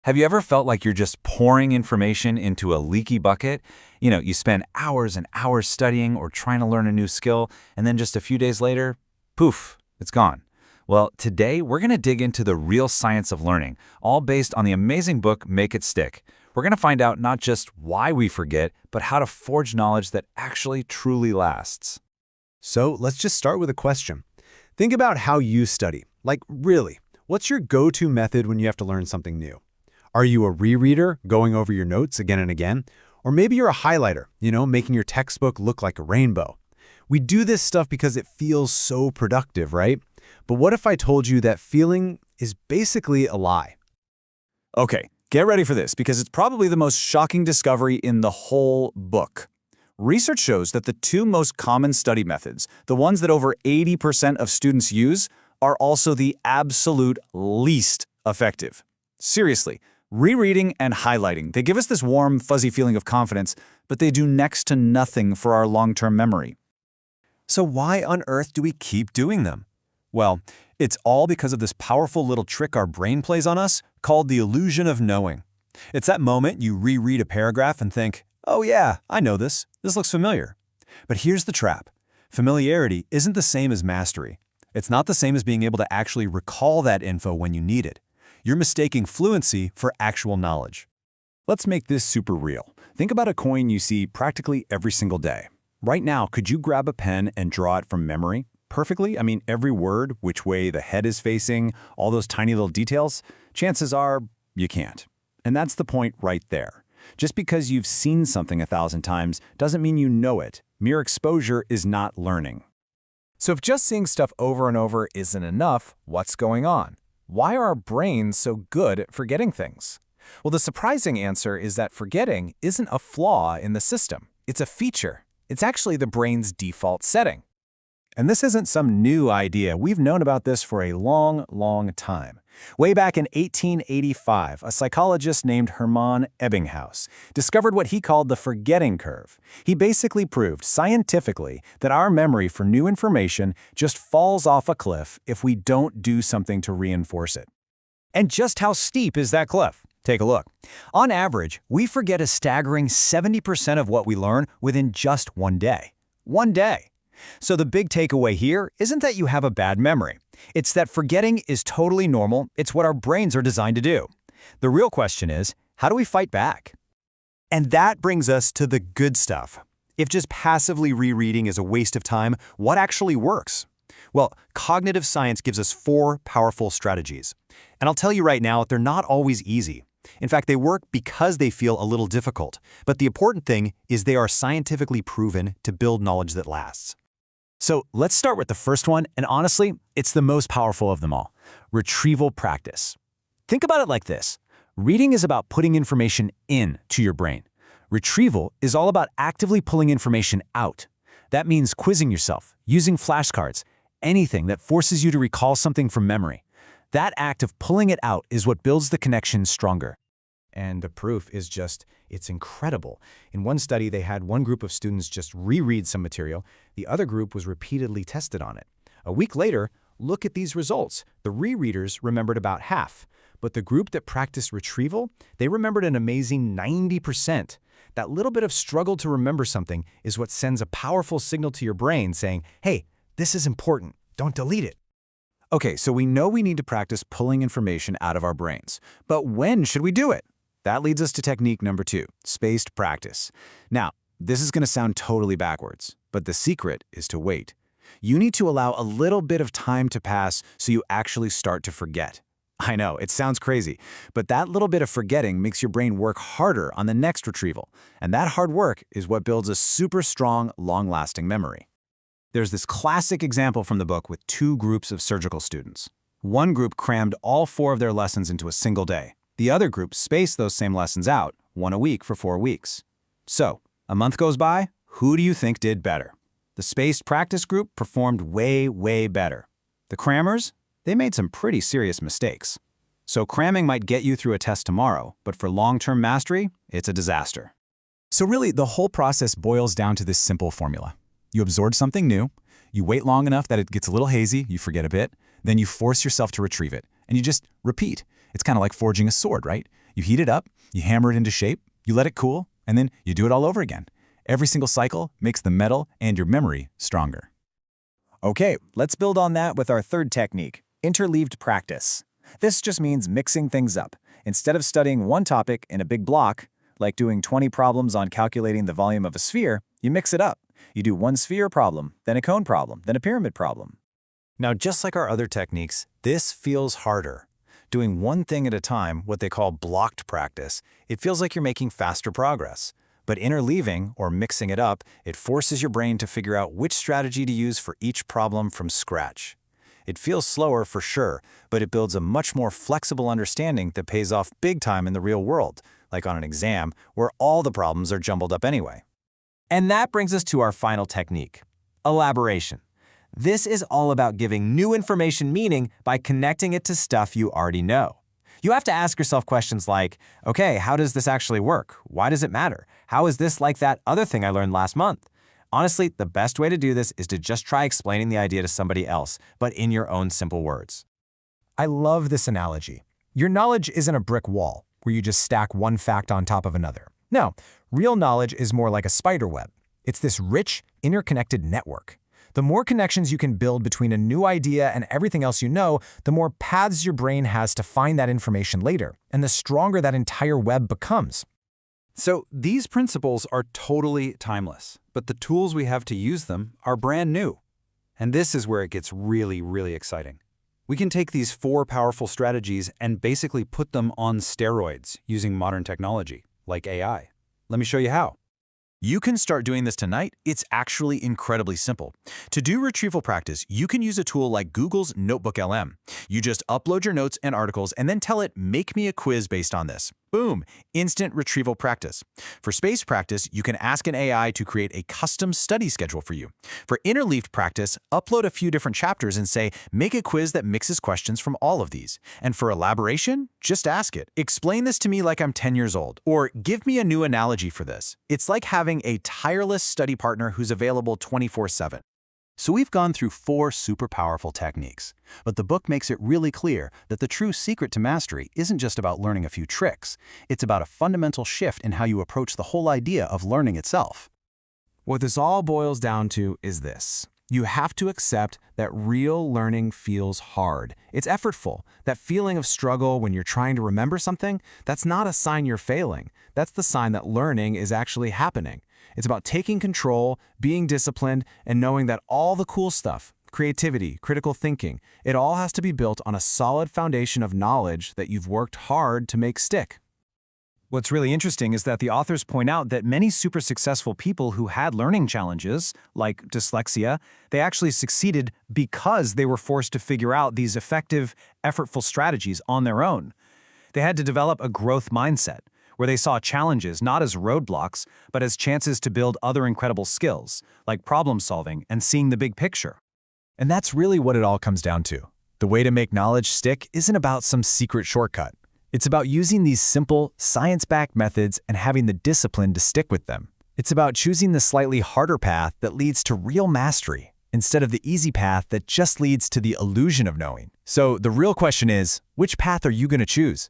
Have you ever felt like you're just pouring information into a leaky bucket? You spend hours and hours studying or trying to learn a new skill, and then just a few days later, poof, it's gone. Well, today we're going to dig into the real science of learning, all based on the amazing book Make It Stick. We're going to find out not just why we forget, but how to forge knowledge that actually truly lasts. So let's just start with a question. Think about how you study. Like, really, what's your go-to method when you have to learn something new? Are you a rereader, going over your notes again and again? Or maybe you're a highlighter, making your textbook look like a rainbow. We do this stuff because it feels so productive, right? But what if I told you that feeling is basically a lie? Okay, get ready for this because it's probably the most shocking discovery in the whole book. Research shows that the two most common study methods, the ones that over 80% of students use, are also the absolute least effective. Seriously, rereading and highlighting, they give us this warm, fuzzy feeling of confidence, but they do next to nothing for our long-term memory. So why on earth do we keep doing them? Well, it's all because of this powerful little trick our brain plays on us called the illusion of knowing. It's that moment you reread a paragraph and think, oh yeah, I know this. This looks familiar. But here's the trap. Familiarity isn't the same as mastery. It's not the same as being able to actually recall that info when you need it. You're mistaking fluency for actual knowledge. Let's make this super real. Think about a coin you see practically every single day. Right now, could you grab a pen and draw it from memory? Perfectly? I mean, every word, which way the head is facing, all those tiny little details? Chances are you can't. And that's the point right there. Just because you've seen something 1,000 times doesn't mean you know it. Mere exposure is not learning. So if just seeing stuff over and over isn't enough, what's going on? Why are our brains so good at forgetting things? Well, the surprising answer is that forgetting isn't a flaw in the system. It's a feature. It's actually the brain's default setting. And this isn't some new idea. We've known about this for a long, long time. Way back in 1885, a psychologist named Hermann Ebbinghaus discovered what he called the forgetting curve. He basically proved scientifically that our memory for new information just falls off a cliff if we don't do something to reinforce it. And just how steep is that cliff? Take a look. On average, we forget a staggering 70% of what we learn within just one day. One day. So the big takeaway here isn't that you have a bad memory. It's that forgetting is totally normal. It's what our brains are designed to do. The real question is, how do we fight back? And that brings us to the good stuff. If just passively rereading is a waste of time, what actually works? Well, cognitive science gives us 4 powerful strategies. And I'll tell you right now, they're not always easy. In fact, they work because they feel a little difficult. But the important thing is they are scientifically proven to build knowledge that lasts. So let's start with the first one, and honestly, it's the most powerful of them all. Retrieval practice. Think about it like this. Reading is about putting information into your brain. Retrieval is all about actively pulling information out. That means quizzing yourself, using flashcards, anything that forces you to recall something from memory. That act of pulling it out is what builds the connection stronger. And the proof is it's incredible. In one study, they had one group of students just reread some material. The other group was repeatedly tested on it. A week later, look at these results. The rereaders remembered about half, but the group that practiced retrieval, they remembered an amazing 90%. That little bit of struggle to remember something is what sends a powerful signal to your brain saying, hey, this is important. Don't delete it. Okay, so we know we need to practice pulling information out of our brains. But when should we do it? That leads us to technique number 2, spaced practice. Now, this is going to sound totally backwards, but the secret is to wait. You need to allow a little bit of time to pass so you actually start to forget. I know, it sounds crazy, but that little bit of forgetting makes your brain work harder on the next retrieval. And that hard work is what builds a super strong, long-lasting memory. There's this classic example from the book with 2 groups of surgical students. One group crammed all 4 of their lessons into a single day. The other group spaced those same lessons out, 1 a week for 4 weeks. So, a month goes by, who do you think did better? The spaced practice group performed way, way better. The crammers, they made some pretty serious mistakes. So cramming might get you through a test tomorrow, but for long-term mastery, it's a disaster. So really, the whole process boils down to this simple formula. You absorb something new, you wait long enough that it gets a little hazy, you forget a bit, then you force yourself to retrieve it, and you just repeat. It's kind of like forging a sword, right? You heat it up, you hammer it into shape, you let it cool, and then you do it all over again. Every single cycle makes the metal and your memory stronger. Okay, let's build on that with our third technique, interleaved practice. This just means mixing things up. Instead of studying one topic in a big block, like doing 20 problems on calculating the volume of a sphere, you mix it up. You do one sphere problem, then a cone problem, then a pyramid problem. Now, just like our other techniques, this feels harder. Doing one thing at a time, what they call blocked practice, it feels like you're making faster progress. But interleaving, or mixing it up, it forces your brain to figure out which strategy to use for each problem from scratch. It feels slower for sure, but it builds a much more flexible understanding that pays off big time in the real world, like on an exam, where all the problems are jumbled up anyway. And that brings us to our final technique, elaboration. This is all about giving new information meaning by connecting it to stuff you already know. You have to ask yourself questions like, okay, how does this actually work? Why does it matter? How is this like that other thing I learned last month? Honestly, the best way to do this is to just try explaining the idea to somebody else, but in your own simple words. I love this analogy. Your knowledge isn't a brick wall where you just stack one fact on top of another. No, real knowledge is more like a spider web. It's this rich, interconnected network. The more connections you can build between a new idea and everything else you know, the more paths your brain has to find that information later, and the stronger that entire web becomes. So these principles are totally timeless, but the tools we have to use them are brand new. And this is where it gets really, really exciting. We can take these 4 powerful strategies and basically put them on steroids using modern technology, like AI. Let me show you how. You can start doing this tonight. It's actually incredibly simple. To do retrieval practice, you can use a tool like Google's Notebook LM. You just upload your notes and articles and then tell it, make me a quiz based on this. Boom, instant retrieval practice. For space practice, you can ask an AI to create a custom study schedule for you. For interleaved practice, upload a few different chapters and say, make a quiz that mixes questions from all of these. And for elaboration, just ask it, explain this to me like I'm 10 years old, or give me a new analogy for this. It's like having a tireless study partner who's available 24/7. So we've gone through 4 super powerful techniques, but the book makes it really clear that the true secret to mastery isn't just about learning a few tricks. It's about a fundamental shift in how you approach the whole idea of learning itself. What this all boils down to is this. You have to accept that real learning feels hard. It's effortful. That feeling of struggle when you're trying to remember something, that's not a sign you're failing. That's the sign that learning is actually happening. It's about taking control, being disciplined, and knowing that all the cool stuff, creativity, critical thinking, it all has to be built on a solid foundation of knowledge that you've worked hard to make stick. What's really interesting is that the authors point out that many super successful people who had learning challenges, like dyslexia, they actually succeeded because they were forced to figure out these effective, effortful strategies on their own. They had to develop a growth mindset, where they saw challenges not as roadblocks, but as chances to build other incredible skills, like problem solving and seeing the big picture. And that's really what it all comes down to. The way to make knowledge stick isn't about some secret shortcut. It's about using these simple, science-backed methods and having the discipline to stick with them. It's about choosing the slightly harder path that leads to real mastery, instead of the easy path that just leads to the illusion of knowing. So the real question is, which path are you going to choose?